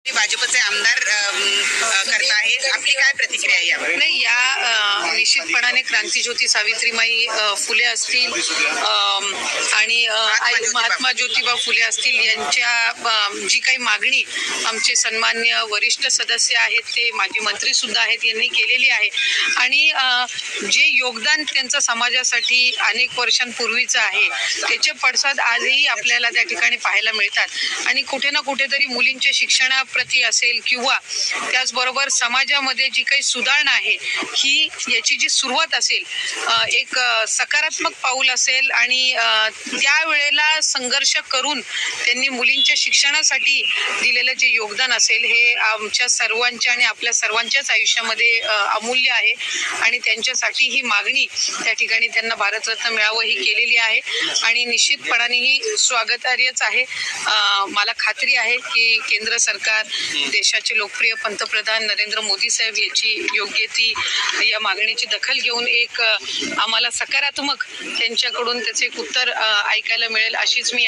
भाजपचे आमदार करत आहेत, आपली काय प्रतिक्रिया आहे यावर? नाही, या निश्चितपणाने क्रांतीज्योती सावित्रीबाई फुले असतील आणि महात्मा ज्योतिबा फुले असतील यांच्या जी काही मागणी आमचे सन्मान्य वरिष्ठ सदस्य आहेत, ते माजी मंत्री सुद्धा आहेत, यांनी केलेली आहे आणि जे योगदान त्यांचं समाजासाठी अनेक वर्षांपूर्वीचं आहे त्याचे पडसाद आजही आपल्याला त्या ठिकाणी पाहायला मिळतात आणि कुठे ना कुठेतरी मुलींच्या शिक्षणाप्रती असेल किंवा त्याचबरोबर समाजामध्ये जी काही सुधारणा आहे ही याची जी सुरुवात असेल, एक सकारात्मक पाऊल असेल आणि त्यावेळेला संघर्ष करून त्यांनी मुलींच्या शिक्षणासाठी दिलेलं जे योगदान असेल हे आमच्या सर्वांच्या आणि आपल्या सर्वांच्याच आयुष्यामध्ये अमूल्य आहे आणि त्यांच्यासाठी ही मागणी त्या ठिकाणी त्यांना भारतरत्न मिळावं ही केलेली आहे आणि निश्चितपणाने ही स्वागतार्हच आहे. मला खात्री आहे की केंद्र सरकार, देशाचे लोकप्रिय पंतप्रधान नरेंद्र मोदी साहेब याची योग्य ती या मागणीची दखल घेऊन एक आम्हाला सकारात्मक त्यांच्याकडून त्याचे एक उत्तर ऐकायला मिळेल अशीच मी